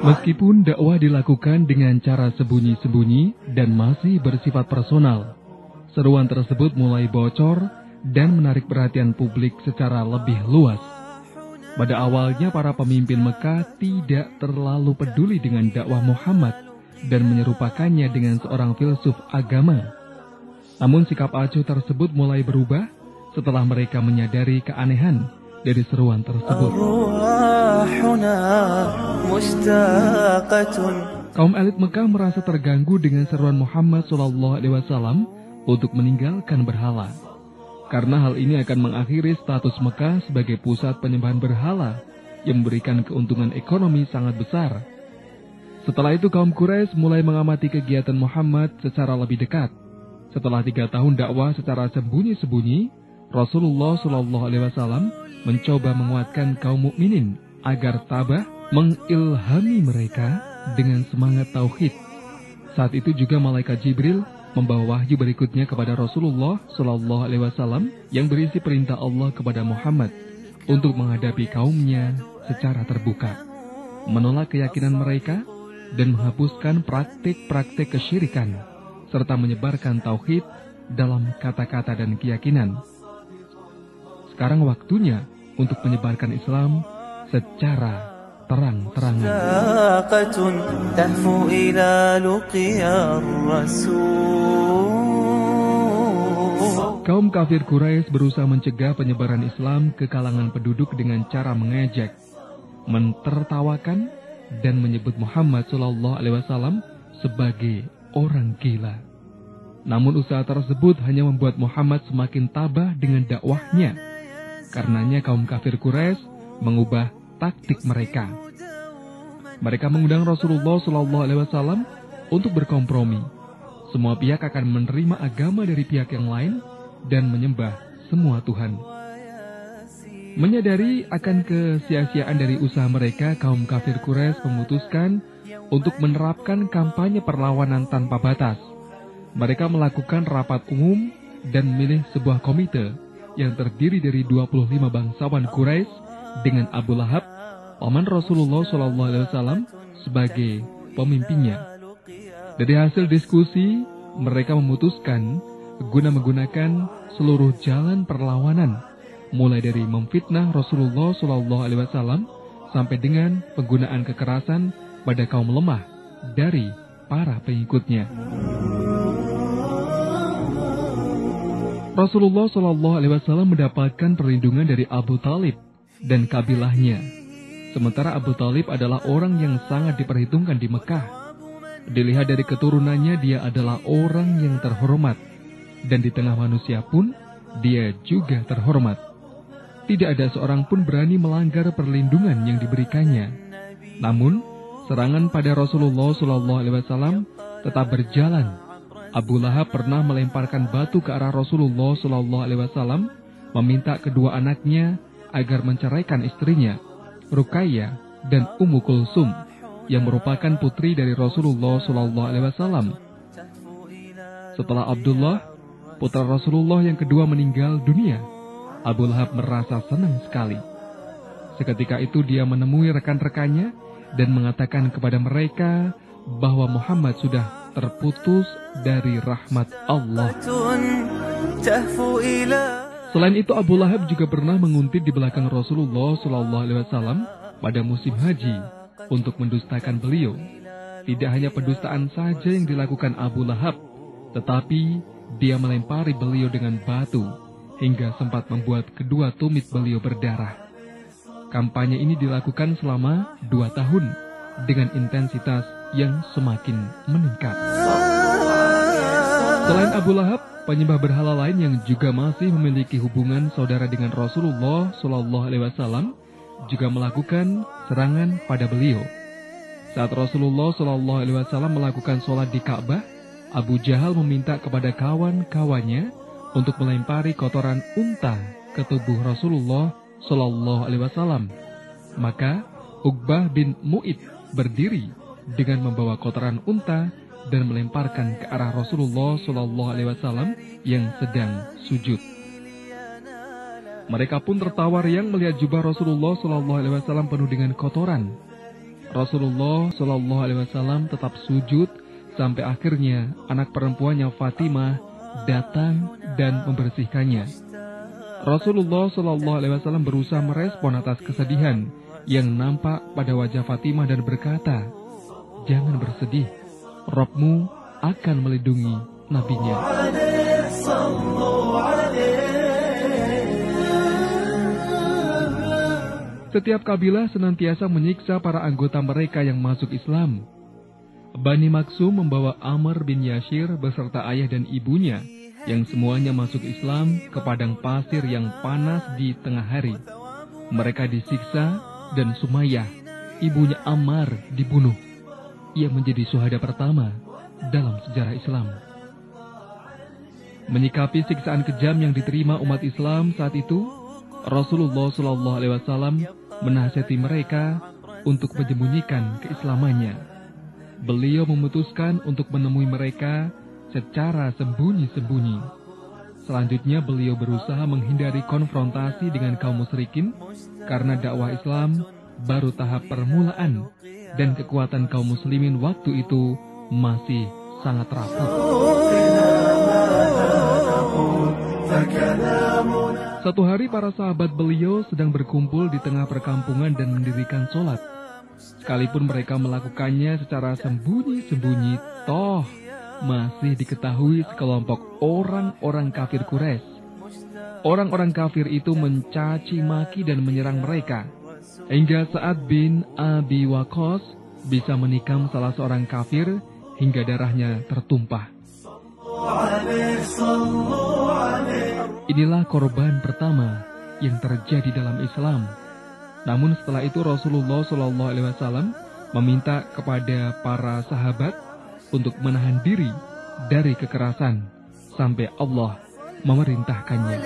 Meskipun dakwah dilakukan dengan cara sembunyi-sembunyi dan masih bersifat personal, seruan tersebut mulai bocor dan menarik perhatian publik secara lebih luas. Pada awalnya para pemimpin Mekah tidak terlalu peduli dengan dakwah Muhammad dan menyerupakannya dengan seorang filsuf agama. Namun sikap acuh tersebut mulai berubah setelah mereka menyadari keanehan dari seruan tersebut. Kaum elit Mekah merasa terganggu dengan seruan Muhammad SAW untuk meninggalkan berhala. Karena hal ini akan mengakhiri status Mekah sebagai pusat penyembahan berhala yang memberikan keuntungan ekonomi sangat besar. Setelah itu kaum Quraisy mulai mengamati kegiatan Muhammad secara lebih dekat. Setelah 3 tahun dakwah secara sembunyi-sembunyi, Rasulullah SAW mencoba menguatkan kaum mukminin agar tabah, mengilhami mereka dengan semangat tauhid. Saat itu juga malaikat Jibril membawa wahyu berikutnya kepada Rasulullah SAW yang berisi perintah Allah kepada Muhammad untuk menghadapi kaumnya secara terbuka, menolak keyakinan mereka dan menghapuskan praktik-praktik kesyirikan, serta menyebarkan tauhid dalam kata-kata dan keyakinan. Sekarang waktunya untuk menyebarkan Islam secara terang-terangan. Kaum kafir Quraisy berusaha mencegah penyebaran Islam ke kalangan penduduk dengan cara mengejek, mentertawakan, dan menyebut Muhammad SAW sebagai orang gila. Namun usaha tersebut hanya membuat Muhammad semakin tabah dengan dakwahnya. Karenanya kaum kafir Quraisy mengubah taktik mereka. Mereka mengundang Rasulullah SAW untuk berkompromi. Semua pihak akan menerima agama dari pihak yang lain dan menyembah semua Tuhan. Menyadari akan kesia-siaan dari usaha mereka, kaum kafir Quraisy memutuskan untuk menerapkan kampanye perlawanan tanpa batas. Mereka melakukan rapat umum dan memilih sebuah komite yang terdiri dari 25 bangsawan Quraisy dengan Abu Lahab, paman Rasulullah SAW, sebagai pemimpinnya. Dari hasil diskusi, mereka memutuskan guna menggunakan seluruh jalan perlawanan, mulai dari memfitnah Rasulullah SAW sampai dengan penggunaan kekerasan pada kaum lemah dari para pengikutnya. Rasulullah SAW mendapatkan perlindungan dari Abu Talib dan kabilahnya. Sementara Abu Talib adalah orang yang sangat diperhitungkan di Mekah. Dilihat dari keturunannya, dia adalah orang yang terhormat. Dan di tengah manusia pun, dia juga terhormat. Tidak ada seorang pun berani melanggar perlindungan yang diberikannya. Namun, serangan pada Rasulullah SAW tetap berjalan. Abu Lahab pernah melemparkan batu ke arah Rasulullah SAW, meminta kedua anaknya agar menceraikan istrinya, Ruqayyah dan Ummu Kulsum, yang merupakan putri dari Rasulullah SAW. Setelah Abdullah, putra Rasulullah yang kedua, meninggal dunia, Abu Lahab merasa senang sekali. Seketika itu dia menemui rekan-rekannya dan mengatakan kepada mereka bahwa Muhammad sudah terputus dari rahmat Allah. Selain itu, Abu Lahab juga pernah menguntit di belakang Rasulullah SAW pada musim haji untuk mendustakan beliau. Tidak hanya pendustaan saja yang dilakukan Abu Lahab, tetapi dia melempari beliau dengan batu hingga sempat membuat kedua tumit beliau berdarah. Kampanye ini dilakukan selama 2 tahun dengan intensitas yang semakin meningkat. Selain Abu Lahab, penyembah berhala lain yang juga masih memiliki hubungan saudara dengan Rasulullah SAW juga melakukan serangan pada beliau. Saat Rasulullah SAW melakukan sholat di Ka'bah, Abu Jahal meminta kepada kawan-kawannya untuk melempari kotoran unta ke tubuh Rasulullah SAW. Maka Uqbah bin Mu'id berdiri dengan membawa kotoran unta dan melemparkan ke arah Rasulullah SAW yang sedang sujud. Mereka pun tertawa riang melihat jubah Rasulullah SAW penuh dengan kotoran. Rasulullah SAW tetap sujud sampai akhirnya anak perempuannya Fatimah datang dan membersihkannya. Rasulullah SAW berusaha merespon atas kesedihan yang nampak pada wajah Fatimah dan berkata, "Jangan bersedih, Rabbmu akan melindungi nabinya." Setiap kabilah senantiasa menyiksa para anggota mereka yang masuk Islam. Bani Maksum membawa Amr bin Yashir beserta ayah dan ibunya yang semuanya masuk Islam ke padang pasir yang panas di tengah hari. Mereka disiksa dan Sumayyah, ibunya Ammar, dibunuh. Ia menjadi syuhada pertama dalam sejarah Islam. Menyikapi siksaan kejam yang diterima umat Islam saat itu, Rasulullah SAW menasihati mereka untuk menyembunyikan keislamannya. Beliau memutuskan untuk menemui mereka secara sembunyi-sembunyi. Selanjutnya beliau berusaha menghindari konfrontasi dengan kaum musyrikin karena dakwah Islam baru tahap permulaan dan kekuatan kaum muslimin waktu itu masih sangat rapuh. Satu hari para sahabat beliau sedang berkumpul di tengah perkampungan dan mendirikan sholat. Sekalipun mereka melakukannya secara sembunyi-sembunyi, toh masih diketahui sekelompok orang-orang kafir Quraisy. Orang-orang kafir itu mencaci maki dan menyerang mereka, hingga Sa'ad bin Abi Waqqas bisa menikam salah seorang kafir hingga darahnya tertumpah. Inilah korban pertama yang terjadi dalam Islam. Namun setelah itu Rasulullah SAW meminta kepada para sahabat untuk menahan diri dari kekerasan sampai Allah memerintahkannya.